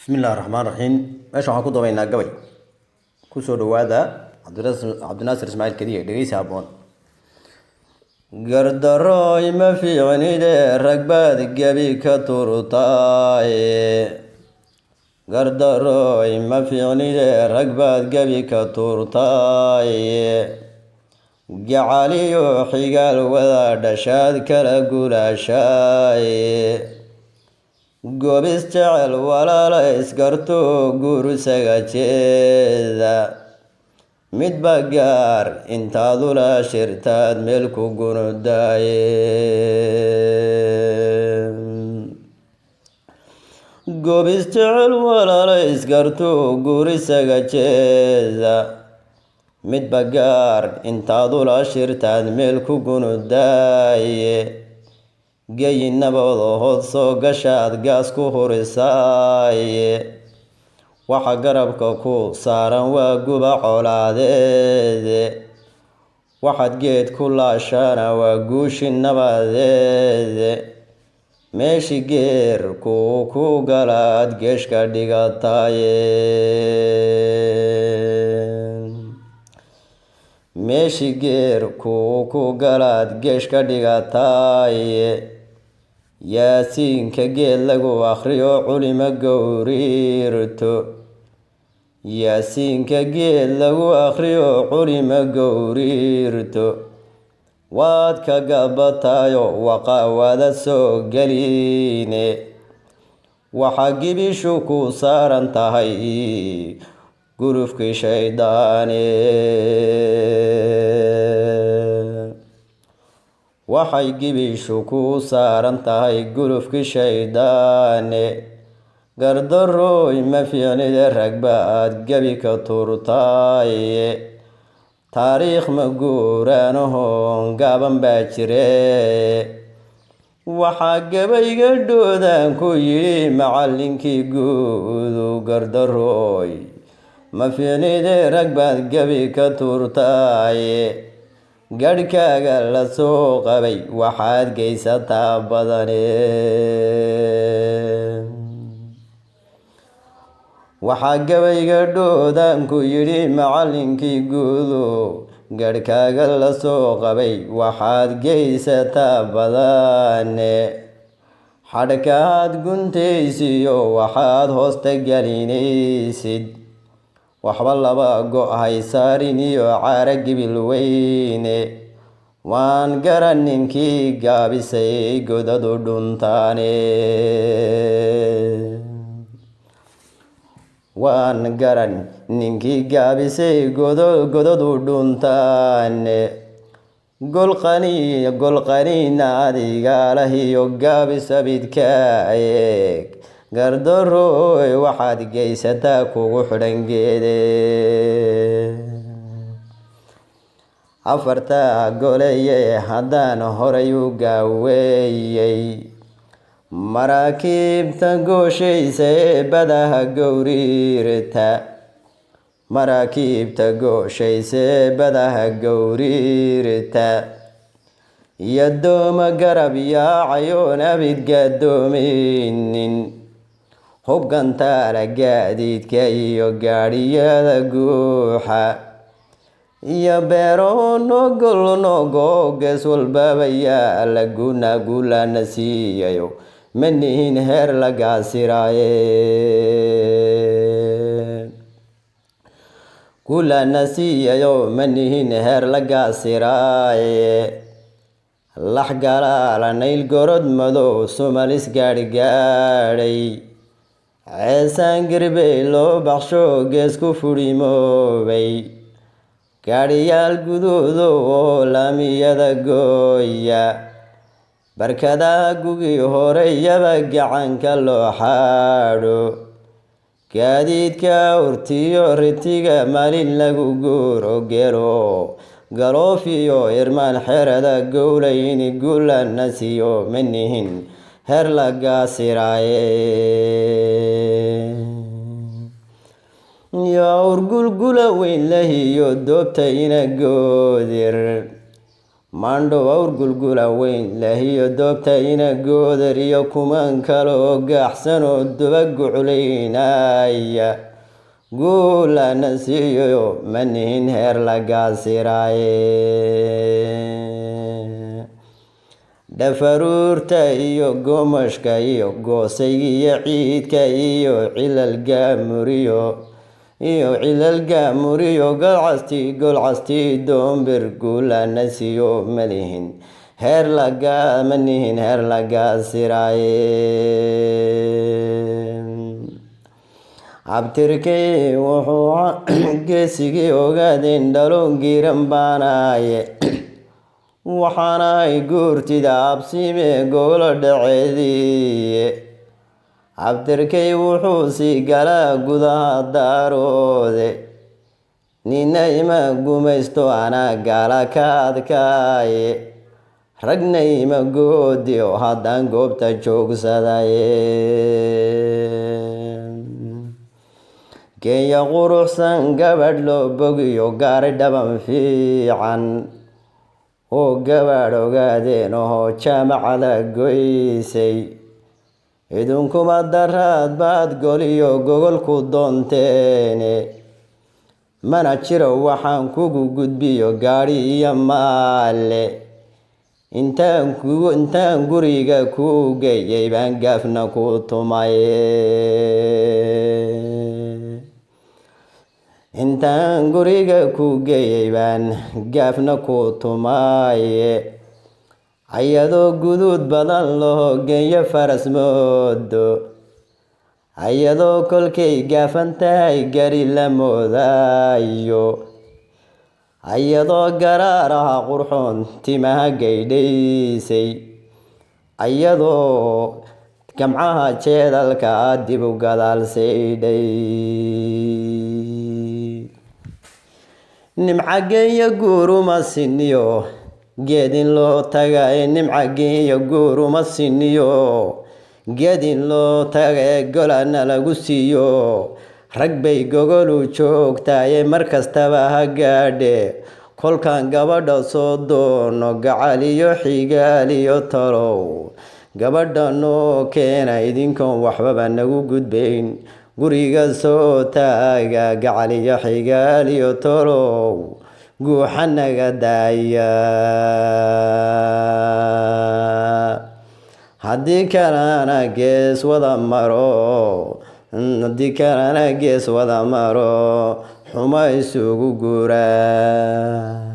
بسم الله الرحمن الرحيم ماشي waxaan ku dabaynaa gabay ku soo dhawaada Cabdinaasir Ismaaciil Kadiye dhageysi haboon gardarooy ma fiicnide ragbaad gabi ka turtay gardarooy ma fiicnide ragbaad gabi ka turtay gacaliyo xigaal wada dhashaad kala gulashay gobis jecel walaala isgarto guursaga jeeda midba gaar intaad ula shirtaad meel ku gunudaaye gobis jecel walaala isgarto guursaga jeeda midba gaar intaad ula shirtaad meel ku gunudaaye geeyinabooda hood soo gashaad gaas ku hurisaaye waxa garabka ku saaran waa guba colaadeede waxaad geed ku laashana waa guushi nabadeede meeshi geer ku galaad geeshka dhigataaye meeshi geer ku galaad geeshka dhigataaye yaasiinka geed lagu akhriyo culimo gowriirto yaasiinka geed lagu akhriyo culimo gowriirto waad ka gabataayo waqaawada soo geliine waxa gibishu ku saaran tahay gurufkii shaydaane waxay gibishu ku saaran tahay gurufkii shaydaane gardarooy ma fiicnide ragbaad gabi ka turtaaye taariikh ma guuraanahoon gaaban baa jire waxaa gabayga dhoodaan ku yidhi macallinkii guudu gardarooy ma fiicnide ragbaad gabi ka turtaaye gadhkaaga la soo qabay waxaad geysataa badane waxaa gabayga dhoodaan ku yidhi macallinkii guudu gadhkaaga la soo qabay waxaad geysataa badane xadhkaad guntaysiyo waxaad hoosta gelinaysid waxba laba go' haysaarin iyo caara gibil weyne waan garan ninkii gaabisay godadu dhuntaane waan garan ninkii gaabisay godadu dhuntaane golqaniina adigalahiyo gaabisabidka eeg gardarooy waxaad geysataa kugu xidhan geede afarta goleye haddaan horay u gaaweeyey maraakiibta gooshaysa ee badaha gowriirta maraakiibta gooshaysa ee badaha gowriirta iyo dooma garab yaacayoon abid gaadoomaynin hubgantaala gaadiidka iyo gaadhiyada guuxa iyo beero nogo gees walbaba yaala guulana siiyayo manihin heer lagaasiraaye guulana siiyayo manihin heer lagaasiraaye laxgalaala nayl gorod madow sumalis gaadhgaadhay ceesaan girbey loo baxsho gees ku fudhimoobay gaadhiyaal guduudo oo laamiyada gooya barkadaha gugii horeyaba gacanka loo xaadho gaadiidka urtiyo ritiga maalin lagu guuro gelo galoofiyo irmaan xerada gowlayni guulana siiyo manihin heer lagaasiraaye yaa urgulgula weyn lahiyo doobtayna goodir maandho awr gulgula weyn lahiyo doobta ina goodar iyo kuman kaloo gaaxsanoo duba guculaynaya guulana siiyo manihin heer la gaasiraaye dhafaruurta iyo gomashka iyo goosayga iyo ciidka iyo cilalgaamuriyo golcasti doombir guulana siiyo manihin heer la gaasiraaye abtirkay wuxuu geesigii ogaadeen dhaloon giiran baanaye waxaanay guurtida absiime gogolo dhaceediye abtirkay wuxuu sii galaa gudaha daaroode nina ima gumaysto anaa gaala ka adkaaye ragna ima goodiyo haddaan goobta joogsadaye kenya quruxsan gabadh loo bogiyo gaari dhaban fiican oo gabadh ogaadeen oo jaamacada goysay idinkuma daraad baad goliyo gogolku doonteene mana jiro waxaan kugu gudbiyo gaadhi iyo maale intaan guriga kuu geeyay baan gaafna ku tumaye intaan guriga ku geeyay baan gaafna ku tumaye ayadoo guduud badan loo geeyo faras moodo ayadoo kolkay gaafan tahay gari la moodayo ayadoo garaaraha qurxoon timaha gaydhaysay ayadoo gamcaha jeedalka dib u gadaal saydhay nimcageeyo guuruma siniyo geedin loo tagae nimcageeyo guuruma siniyo geedin loo tagae golana lagu siiyo rag bay gogolu joogtaaye mar kastaba ha gaadhe kolkan gabadha soo doono gacal iyo xigaal iyo talow gabadha noo keena idinkoon waxbaba nagu gudbayn guriga soo taaga gacal iyo xigaal iyo talow guuxa naga daaya haddii kalena gees wada maro xuma isugu guuraa.